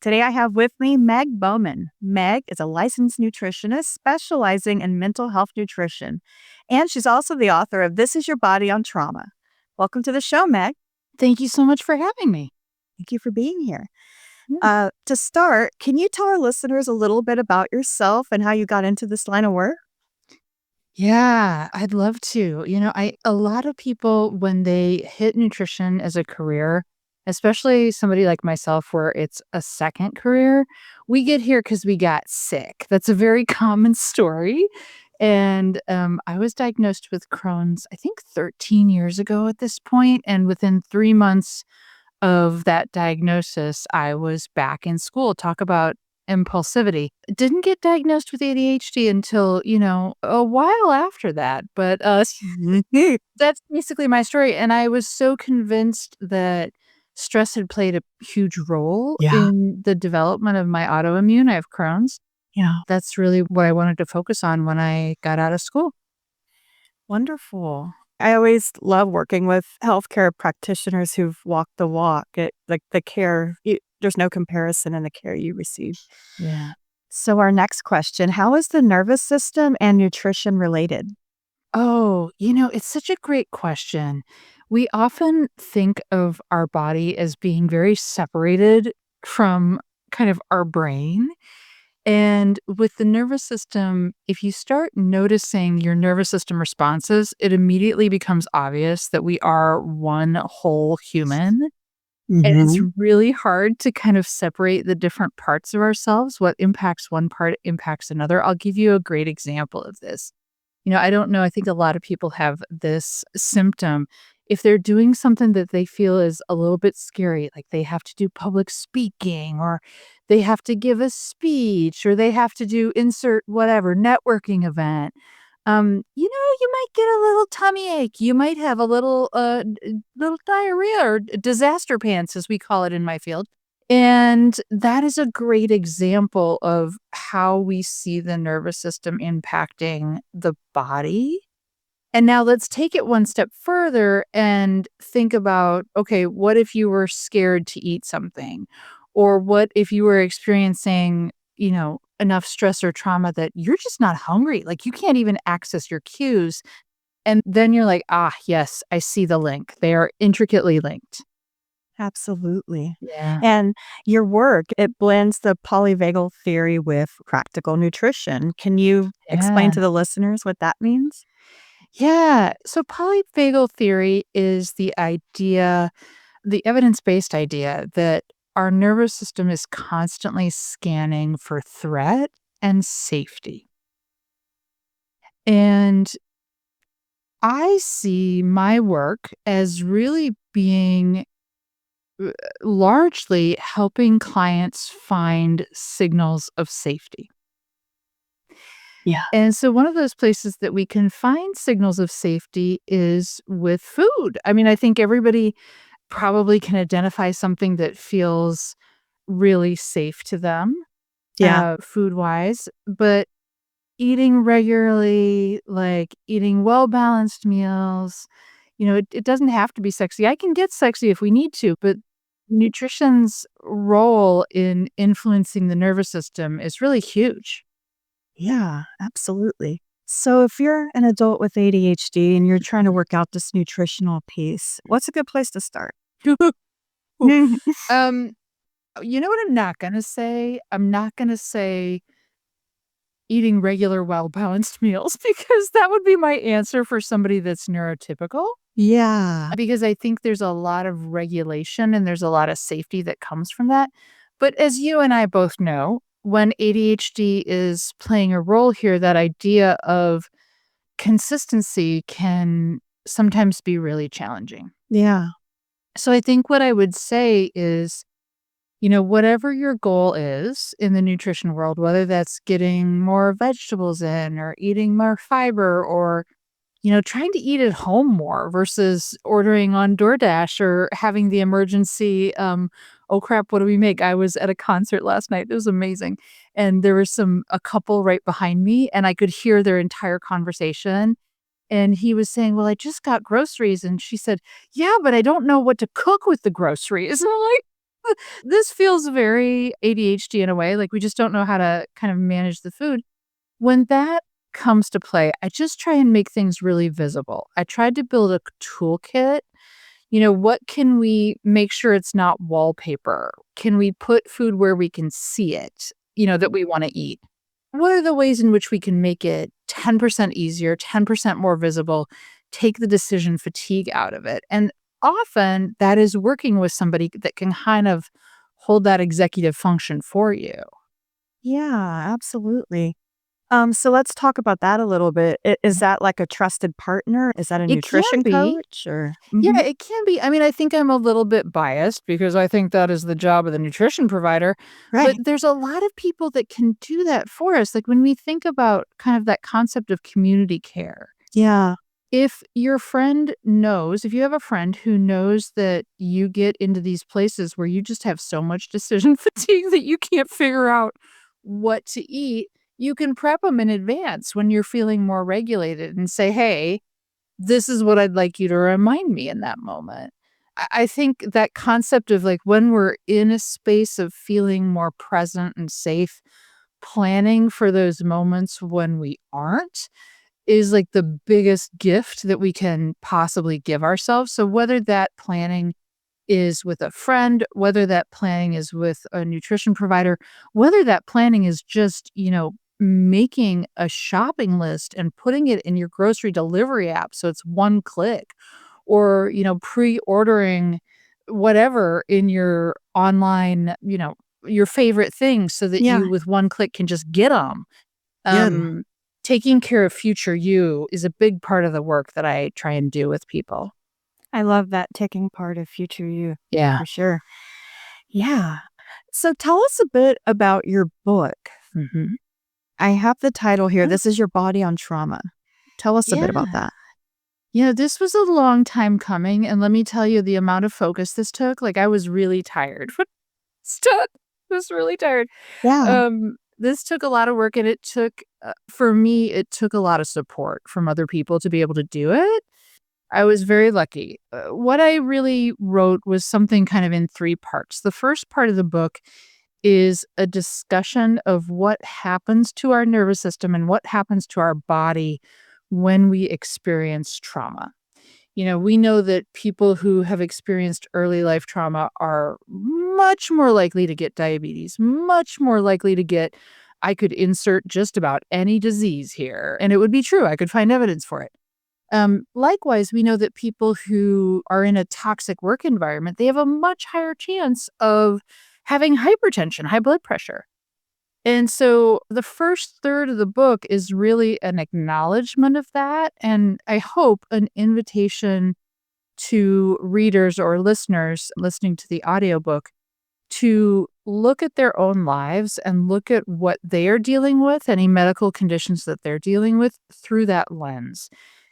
Today I have with me Meg Bowman. Meg is a licensed nutritionist specializing in mental health nutrition, and she's also the author of This Is Your Body on Trauma. Welcome to the show, Meg. Thank you so much for having me. Thank you for being here. To start, can you tell our listeners a little bit about yourself and how you got into this line of work? Yeah, I'd love to. A lot of people when they hit nutrition as a career, especially somebody like myself where it's a second career, we get here because we got sick. That's a very common story. And I was diagnosed with Crohn's, I think 13 years ago at this point, and within 3 months of that diagnosis, I was back in school. Talk about impulsivity. Didn't get diagnosed with ADHD until, a while after that. But that's basically my story. And I was so convinced that stress had played a huge role in the development of my autoimmune. I have Crohn's. Yeah. That's really what I wanted to focus on when I got out of school. Wonderful. I always love working with healthcare practitioners who've walked the walk. The care, there's no comparison in the care you receive. Yeah. So our next question, how is the nervous system and nutrition related? Oh, it's such a great question. We often think of our body as being very separated from kind of our brain. And with the nervous system, if you start noticing your nervous system responses, it immediately becomes obvious that we are one whole human. And it's really hard to kind of separate the different parts of ourselves. What impacts one part impacts another. I'll give you a great example of this. I don't know. I think a lot of people have this symptom. If they're doing something that they feel is a little bit scary, like they have to do public speaking or they have to give a speech or they have to do insert whatever networking event, you might get a little tummy ache. You might have a little diarrhea or disaster pants, as we call it in my field. And that is a great example of how we see the nervous system impacting the body. And now let's take it one step further and think about, okay, what if you were scared to eat something? Or what if you were experiencing, enough stress or trauma that you're just not hungry? Like you can't even access your cues. And then you're like, yes, I see the link. They are intricately linked. Absolutely. Yeah. And your work, it blends the polyvagal theory with practical nutrition. Can you explain to the listeners what that means? Yeah. So polyvagal theory is the idea, the evidence-based idea that our nervous system is constantly scanning for threat and safety. And I see my work as really being largely helping clients find signals of safety. Yeah. And so one of those places that we can find signals of safety is with food. I mean, I think everybody probably can identify something that feels really safe to them, food-wise, but eating regularly, like eating well-balanced meals, it doesn't have to be sexy. I can get sexy if we need to, but nutrition's role in influencing the nervous system is really huge. Yeah, absolutely. So if you're an adult with ADHD and you're trying to work out this nutritional piece, what's a good place to start? You know what I'm not gonna say? I'm not gonna say eating regular, well-balanced meals because that would be my answer for somebody that's neurotypical. Yeah. Because I think there's a lot of regulation and there's a lot of safety that comes from that. But as you and I both know, when ADHD is playing a role here, that idea of consistency can sometimes be really challenging. Yeah. So I think what I would say is, whatever your goal is in the nutrition world, whether that's getting more vegetables in or eating more fiber or, trying to eat at home more versus ordering on DoorDash or having the emergency, oh crap, what do we make? I was at a concert last night. It was amazing. And there was a couple right behind me and I could hear their entire conversation. And he was saying, well, I just got groceries. And she said, yeah, but I don't know what to cook with the groceries. And I'm like, This feels very ADHD in a way, like we just don't know how to kind of manage the food. When that comes to play, I just try and make things really visible. I tried to build a toolkit. What can we make sure it's not wallpaper? Can we put food where we can see it, that we wanna eat? What are the ways in which we can make it 10% easier, 10% more visible, take the decision fatigue out of it? And often that is working with somebody that can kind of hold that executive function for you. Yeah, absolutely. So let's talk about that a little bit. Is that like a trusted partner? Is that a It can nutrition be. coach or Yeah, Mhm. it can be. I mean, I think I'm a little bit biased because I think that is the job of the nutrition provider, but Right. there's a lot of people that can do that for us. Like when we think about kind of that concept of community care, Yeah. if your friend knows, if you have a friend who knows that you get into these places where you just have so much decision fatigue that you can't figure out what to eat, you can prep them in advance when you're feeling more regulated and say, hey, this is what I'd like you to remind me in that moment. I think that concept of like when we're in a space of feeling more present and safe, planning for those moments when we aren't is like the biggest gift that we can possibly give ourselves. So whether that planning is with a friend, whether that planning is with a nutrition provider, whether that planning is just, making a shopping list and putting it in your grocery delivery app so it's one click, or, pre-ordering whatever in your online, your favorite things so that Yeah. you with one click can just get them. Yeah. Um, Taking care of future you is a big part of the work that I try and do with people. I love that taking part of future you Yeah. for sure. Yeah. So tell us a bit about your book. Mhm. I have the title here. Oh, This is your body on trauma. Tell us a bit about yeah. that. This was a long time coming, and let me tell you the amount of focus this took, like, I was really tired. Stuck. I was really tired. Yeah. This took a lot of work, and it took, for me, it took a lot of support from other people to be able to do it. I was very lucky. What I really wrote was something kind of in 3 parts. The first part of the book is a discussion of what happens to our nervous system and what happens to our body when we experience trauma. We know that people who have experienced early life trauma are much more likely to get diabetes, much more likely to get, I could insert just about any disease here, and it would be true. I could find evidence for it. Likewise, we know that people who are in a toxic work environment, they have a much higher chance of having hypertension, high blood pressure. And so the first third of the book is really an acknowledgement of that, and I hope an invitation to readers or listeners listening to the audiobook to look at their own lives and look at what they are dealing with, any medical conditions that they're dealing with through that lens.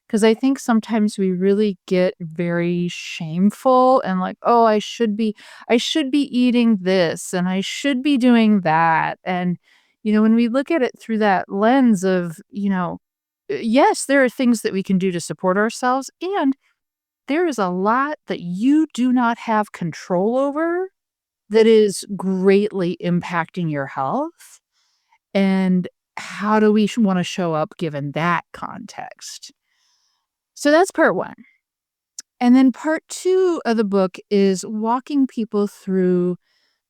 Because I think sometimes we really get very shameful and like, oh, I should be eating this and I should be doing that. And, when we look at it through that lens of, yes, there are things that we can do to support ourselves. And there is a lot that you do not have control over that is greatly impacting your health, and how do we wanna show up given that context? So that's part 1. And then part 2 of the book is walking people through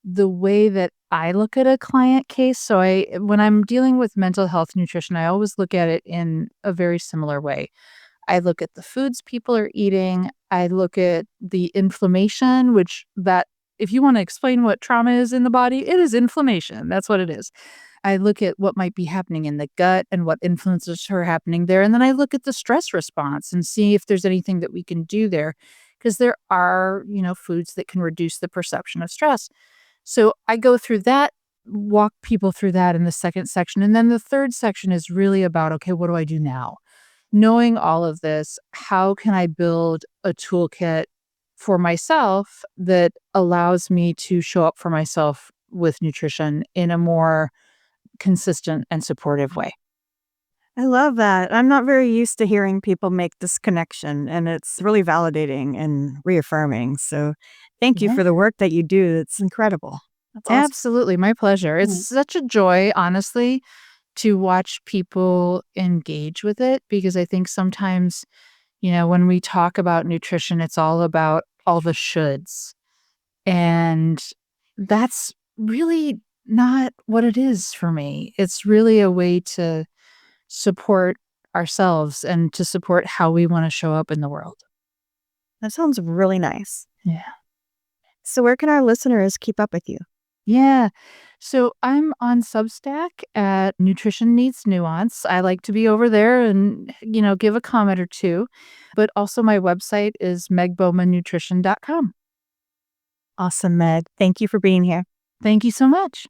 the way that I look at a client case. So when I'm dealing with mental health nutrition, I always look at it in a very similar way. I look at the foods people are eating. I look at the inflammation, which that if you wanna explain what trauma is in the body, it is inflammation. That's what it is. I look at what might be happening in the gut and what influences are happening there, and then I look at the stress response and see if there's anything that we can do there, because there are, foods that can reduce the perception of stress. So I go through that, walk people through that in the second section, and then the third section is really about, okay, what do I do now? Knowing all of this, how can I build a toolkit for myself that allows me to show up for myself with nutrition in a more consistent and supportive way? I love that. I'm not very used to hearing people make this connection, and it's really validating and reaffirming. So, thank you Yeah. for the work that you do. It's incredible. That's awesome. Absolutely, my pleasure. It's Mm. such a joy, honestly, to watch people engage with it because I think sometimes, when we talk about nutrition, it's all about all the shoulds. And that's really not what it is for me. It's really a way to support ourselves and to support how we want to show up in the world. That sounds really nice. Yeah. So, where can our listeners keep up with you? Yeah. So I'm on Substack at Nutrition Needs Nuance. I like to be over there and, give a comment or two. But also my website is megbowmannutrition.com. Awesome, Meg. Thank you for being here. Thank you so much.